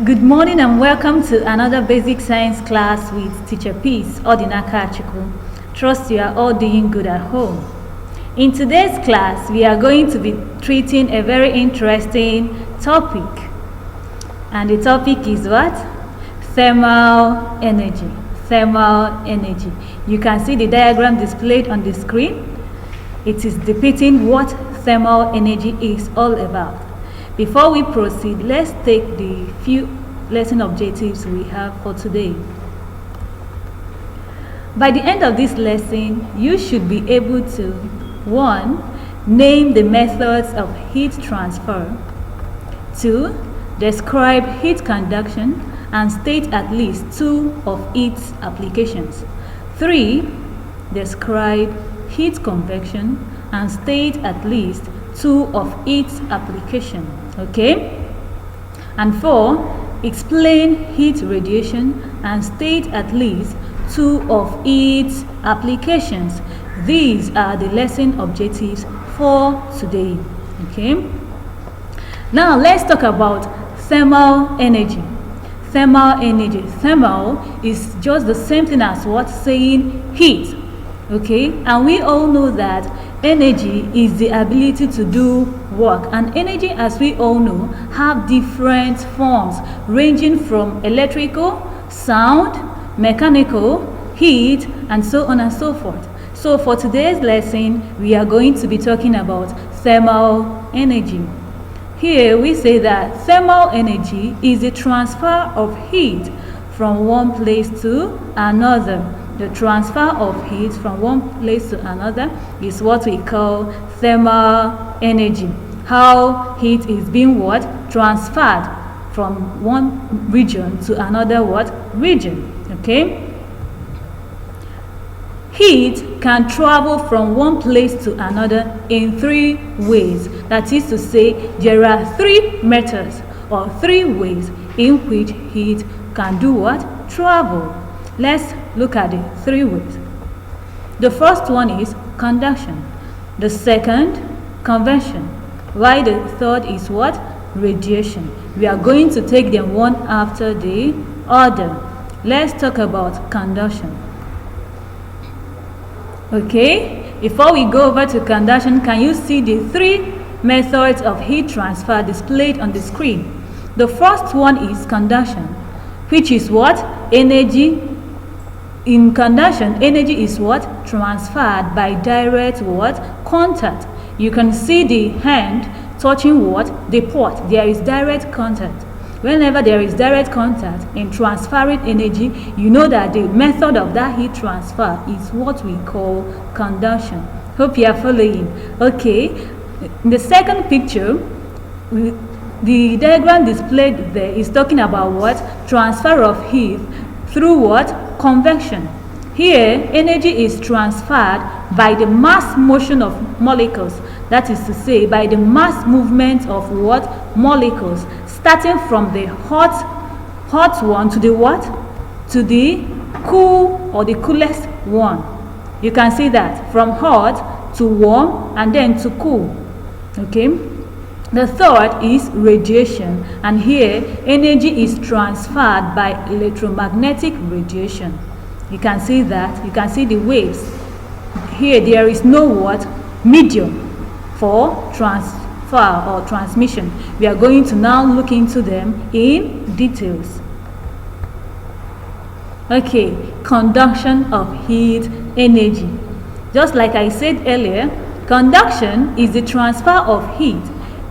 Good morning and welcome to another basic science class with Teacher Peace, Odinaka Achukwu. Trust you are all doing good at home. In today's class, we are going to be treating a very interesting topic. And the topic is what? Thermal energy. Thermal energy. You can see the diagram displayed on the screen. It is depicting what thermal energy is all about. Before we proceed, let's take the few lesson objectives we have for today. By the end of this lesson, you should be able to 1. Name the methods of heat transfer. 2. Describe heat conduction and state at least 2 of its applications. 3. Describe heat convection and state at least 2 of its applications. Okay? And 4. Explain heat radiation and state at least 2 of its applications. These are the lesson objectives for today. Okay? Now let's talk about thermal energy. Thermal energy. Thermal is just the same thing as what? Saying heat. Okay? And we all know that energy is the ability to do work, and energy, as we all know, have different forms ranging from electrical, sound, mechanical, heat, and so on and so forth. So for today's lesson, we are going to be talking about thermal energy. Here we say that thermal energy is the transfer of heat from one place to another. The transfer of heat from one place to another is what we call thermal energy. How heat is being what? Transferred from one region to another what? Region. Okay? Heat can travel from one place to another in 3 ways. That is to say, there are 3 methods or 3 ways in which heat can do what? Travel. Let's look at the 3 ways. The first one is conduction. The second, convection. While the third is what? Radiation. We are going to take them one after the other. Let's talk about conduction. Okay, before we go over to conduction, can you see the 3 methods of heat transfer displayed on the screen? The first one is conduction, which is what? Energy. In conduction, energy is what? Transferred by direct what? Contact. You can see the hand touching what? The pot. There is direct contact. Whenever there is direct contact in transferring energy, you know that the method of that heat transfer is what we call conduction. Hope you are following. Okay. In the second picture, the diagram displayed there is talking about what? Transfer of heat through what? Convection. Here, energy is transferred by the mass motion of molecules. That is to say, by the mass movement of what? Molecules. Starting from the hot one to the what? To the cool or the coolest one. You can see that from hot to warm and then to cool. Okay? The third is radiation, and here energy is transferred by electromagnetic radiation. You can see that. You can see the waves. Here there is no what? Medium for transfer or transmission. We are going to now look into them in details. Okay, conduction of heat energy. Just like I said earlier, conduction is the transfer of heat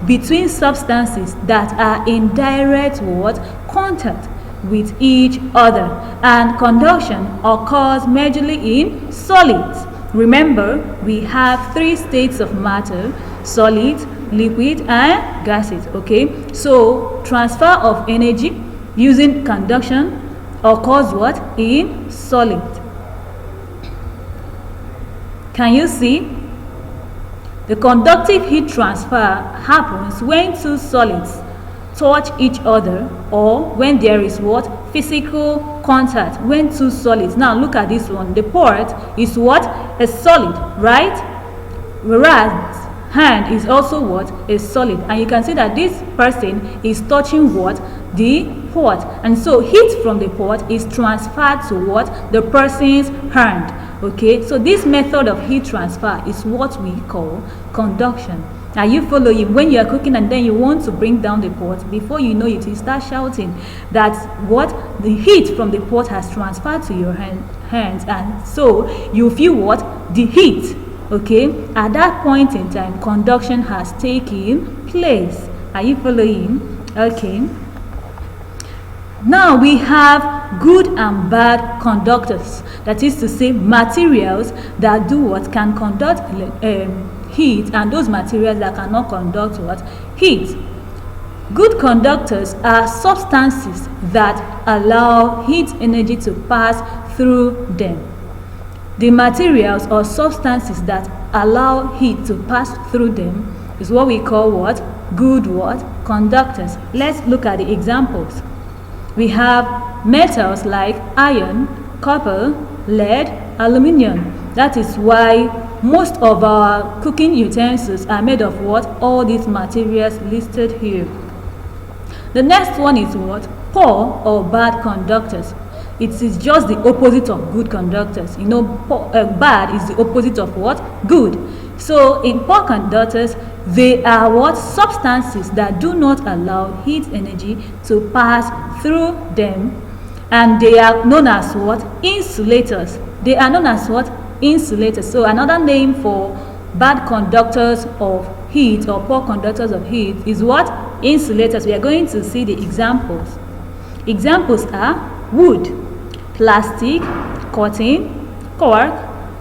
between substances that are in direct what? Contact with each other, and conduction occurs majorly in solids. Remember, we have 3 states of matter: solid, liquid, and gases. Okay, so transfer of energy using conduction occurs what? In solid. Can you see? The conductive heat transfer happens when 2 solids touch each other, or when there is what? Physical contact. When 2 solids. Now look at this one. The pot is what? A solid, right? Whereas hand is also what? A solid. And you can see that this person is touching what? The pot, and so heat from the pot is transferred to what? The person's hand. Okay, so this method of heat transfer is what we call conduction. Are you following? When you are cooking and then you want to bring down the pot, before you know it, you start shouting that what? The heat from the pot has transferred to your hands, and so you feel what? The heat. Okay, at that point in time, conduction has taken place. Are you following? Okay. Now we have good and bad conductors. That is to say, materials that do what? Can conduct heat, and those materials that cannot conduct what? Heat. Good conductors are substances that allow heat energy to pass through them. The materials or substances that allow heat to pass through them is what we call what? Good what? Conductors. Let's look at the examples. We have metals like iron, copper, lead, aluminium. That is why most of our cooking utensils are made of what? All these materials listed here. The next one is what? Poor or bad conductors. It is just the opposite of good conductors. You know, bad is the opposite of what? Good. So in poor conductors, they are what? Substances that do not allow heat energy to pass through them, and they are known as what? Insulators. They are known as what? Insulators. So another name for bad conductors of heat or poor conductors of heat is what? Insulators. We are going to see the examples. Examples are wood, plastic, cotton, cork,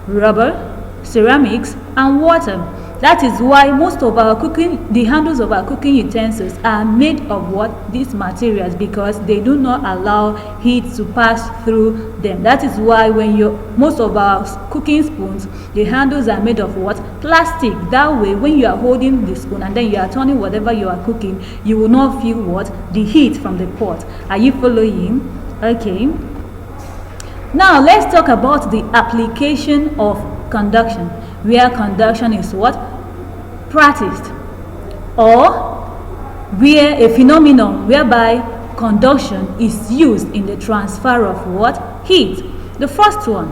rubber, ceramics, and water. That is why most of our the handles of our cooking utensils are made of what? These materials, because they do not allow heat to pass through them. That is why when most of our cooking spoons, the handles are made of what? Plastic. That way, when you are holding the spoon and then you are turning whatever you are cooking, you will not feel what? The heat from the pot. Are you following? Okay. Now let's talk about the application of conduction, where conduction is what? Practiced, or where a phenomenon whereby conduction is used in the transfer of what? Heat. The first one,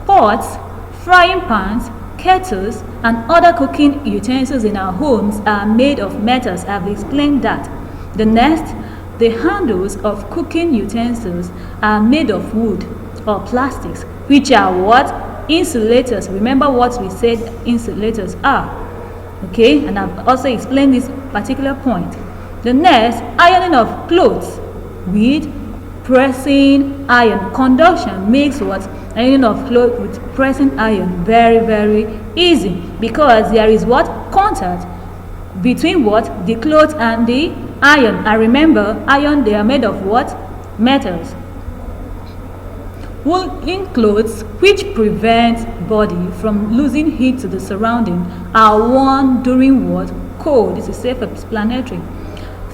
pots, frying pans, kettles, and other cooking utensils in our homes are made of metals. I've explained that. The next, the handles of cooking utensils are made of wood or plastics, which are what? Insulators. Remember what we said insulators are. Okay, and I've also explained this particular point. The next, ironing of clothes with pressing iron. Conduction makes what? Ironing of clothes with pressing iron very, very easy, because there is what? Contact between what? The cloth and the iron. And remember, iron, they are made of what? Metals. Woolen clothes, which prevent body from losing heat to the surrounding, are worn during what? Cold. This is self-explanatory.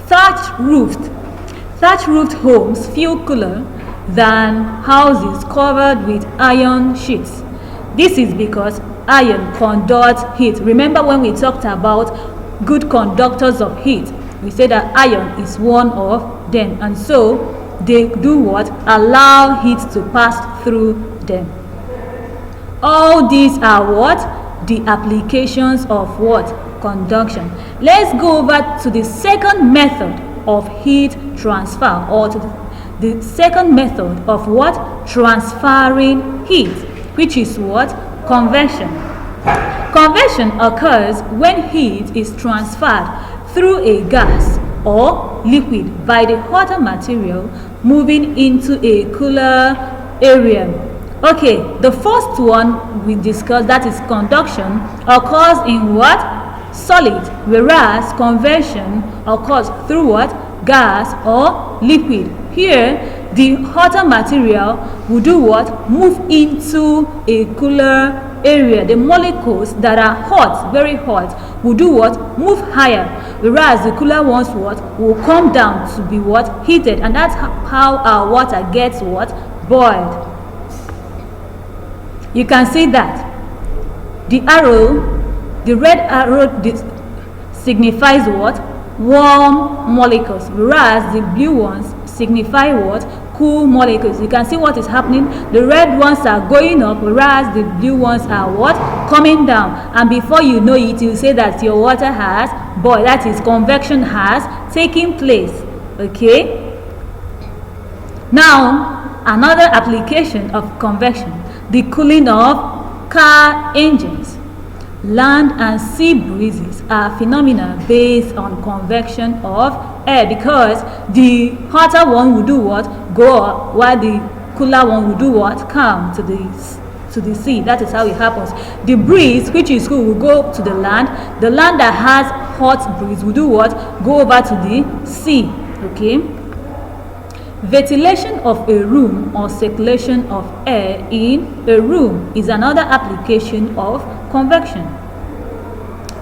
Thatch roofed homes feel cooler than houses covered with iron sheets. This is because iron conducts heat. Remember when we talked about good conductors of heat, we said that iron is one of them, and so they do what? Allow heat to pass through them. All these are what? The applications of what? Conduction. Let's go over to the second method of heat transfer, or to the second method of what? Transferring heat, which is what? Convection. Convection occurs when heat is transferred through a gas or liquid by the hotter material moving into a cooler area. Okay, the first one we discussed, that is conduction, occurs in what? Solid, whereas convection occurs through what? Gas or liquid. Here, the hotter material will do what? Move into a cooler area. The molecules that are hot, very hot, will do what? Move higher, whereas the cooler ones what? Will come down to be what? Heated, and that's how our water gets what? Boiled. You can see that the arrow, the red arrow, signifies what? Warm molecules, whereas the blue ones signify what? Cool molecules. You can see what is happening. The red ones are going up, whereas the blue ones are what? Coming down. And before you know it, you say that your water has boiled. That is, convection has taken place. Okay? Now, another application of convection, the cooling of car engines. Land and sea breezes are phenomena based on convection of air, because the hotter one will do what? Go up, while the cooler one will do what? Come to the sea. That is how it happens. The breeze, which is cool, will go to the land. The land that has hot breeze will do what? Go over to the sea. Okay? Ventilation of a room or circulation of air in a room is another application of convection.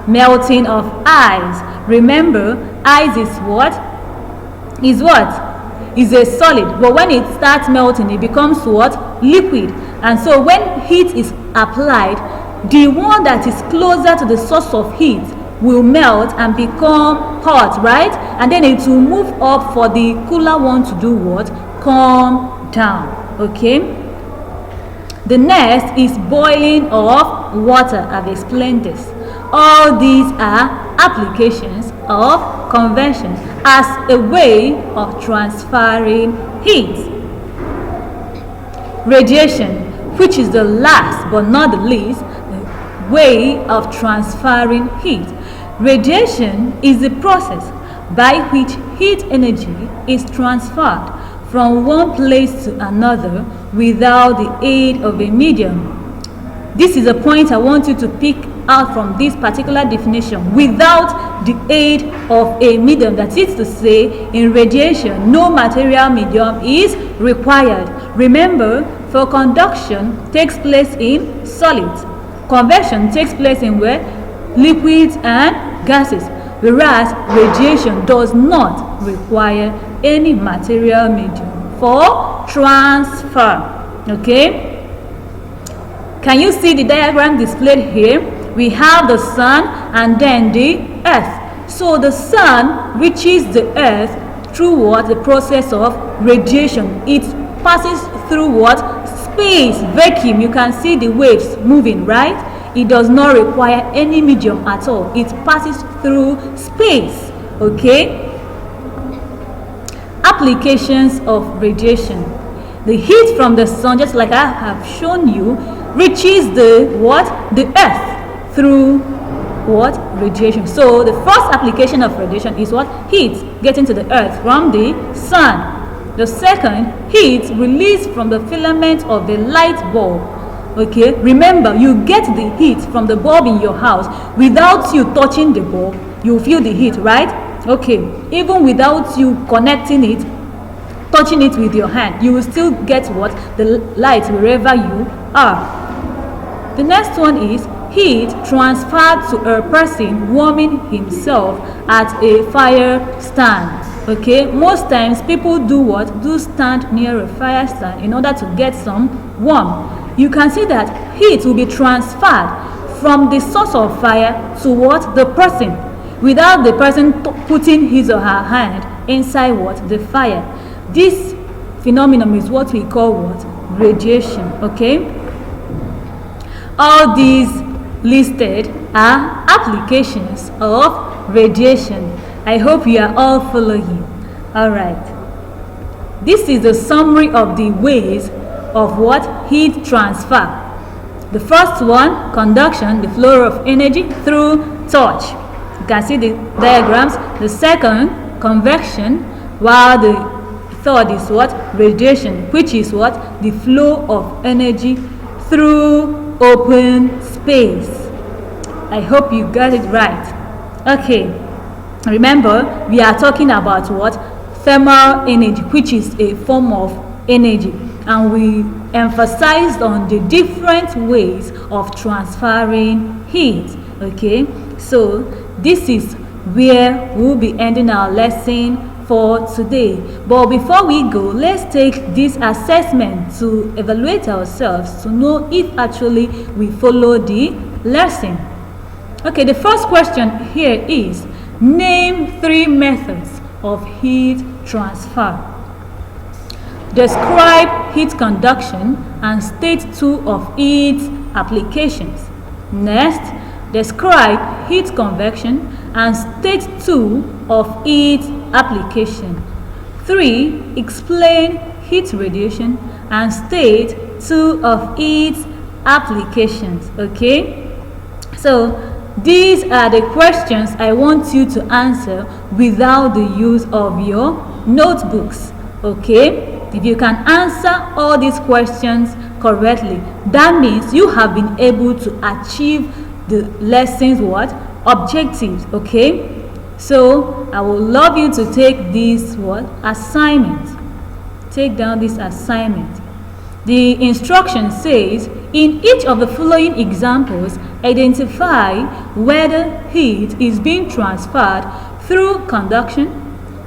Melting of ice. Remember, ice is what? Is a solid, but when it starts melting, it becomes what? Liquid. And so when heat is applied, the one that is closer to the source of heat will melt and become hot, right? And then it will move up for the cooler one to do what? Come down. Okay? The next is boiling of water. I've explained this. All these are applications of convection as a way of transferring heat. Radiation, which is the last but not the least way of transferring heat. Radiation is the process by which heat energy is transferred from one place to another without the aid of a medium. This is a point I want you to pick out from this particular definition. Without the aid of a medium, that is to say, in radiation, no material medium is required. Remember, for conduction takes place in solids. Convection takes place in where? Liquids and gases. Whereas radiation does not require any material medium for transfer. Okay? Can you see the diagram displayed here? We have the sun and then the earth. So the sun reaches the earth through what? The process of radiation. It passes through what? Space, vacuum. You can see the waves moving, right? It does not require any medium at all. It passes through space. Okay? Applications of radiation. The heat from the sun, just like I have shown you, reaches the what? The earth through what? Radiation. So the first application of radiation is what? Heat getting to the earth from the sun. The second, heat released from the filament of the light bulb. Okay, remember, you get the heat from the bulb in your house without you touching the bulb. You feel the heat, right? Okay, even without you connecting it, touching it with your hand, you will still get what? The light wherever you are. The next one is heat transferred to a person warming himself at a fire stand. Okay, most times people do what? Do stand near a fire stand in order to get some warmth. You can see that heat will be transferred from the source of fire to what? The person, without the person putting his or her hand inside what? The fire. This phenomenon is what we call what? Radiation. Okay? All these listed are applications of radiation. I hope you are all following. Alright. This is a summary of the ways of what? Heat transfer. The first one, conduction, the flow of energy through touch. You can see the diagrams. The second, convection, while the third is what? Radiation, which is what? The flow of energy through open space. I hope you got it right. Okay, remember, we are talking about what? Thermal energy, which is a form of energy, and we emphasized on the different ways of transferring heat. Okay, so this is where we'll be ending our lesson for today. But before we go, let's take this assessment to evaluate ourselves to know if actually we follow the lesson. Okay, the first question here is, name 3 methods of heat transfer. Describe heat conduction and state two of its applications. Next, describe heat convection and state two of its application. 3. Explain heat radiation and state two of its applications. Okay? So, these are the questions I want you to answer without the use of your notebooks. Okay? If you can answer all these questions correctly, that means you have been able to achieve the lesson's what? Objectives. Okay? So I would love you to take this what? Assignment. Take down this assignment. The instruction says, in each of the following examples, identify whether heat is being transferred through conduction,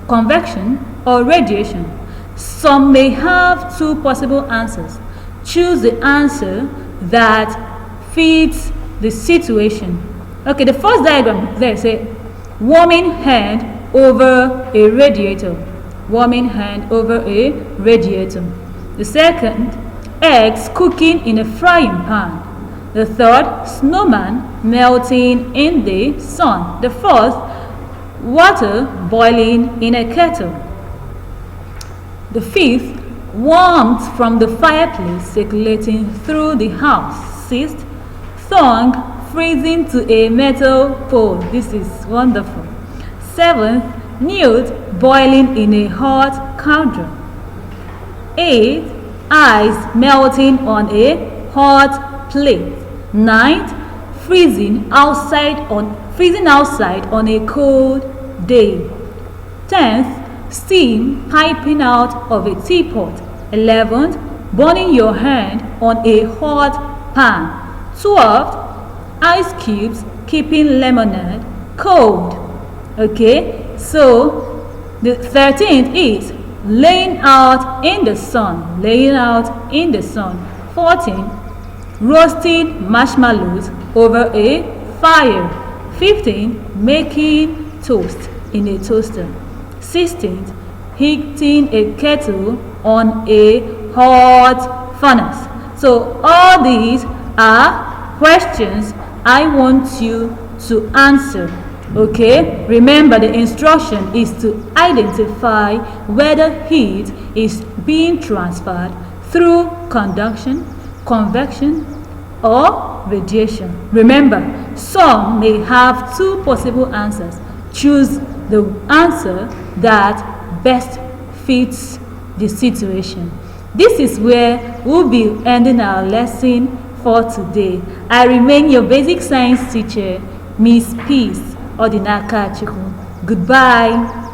convection, or radiation. Some may have two possible answers. Choose the answer that fits the situation. Okay, the first diagram there say warming hand over a radiator. Warming hand over a radiator. The second, eggs cooking in a frying pan. The third, snowman melting in the sun. The fourth, water boiling in a kettle. The fifth, warmth from the fireplace circulating through the house. Sixth, tongue freezing to a metal pole. This is wonderful. Seventh, newt boiling in a hot cauldron. Eighth, ice melting on a hot plate. Ninth, freezing outside on a cold day. 10th, steam piping out of a teapot. 11th, burning your hand on a hot pan. 12th, ice cubes keeping lemonade cold. Okay, so the 13th is laying out in the sun. Laying out in the sun. 14th, roasting marshmallows over a fire. 15th, making toast in a toaster. 16th, heating a kettle on a hot furnace. So all these are questions I want you to answer. Okay, remember the instruction is to identify whether heat is being transferred through conduction, convection, or radiation. Remember, some may have two possible answers. Choose the answer that best fits the situation. This is where we'll be ending our lesson for today. I remain your basic science teacher, Miss Peace Odinaka Chukwu. Goodbye.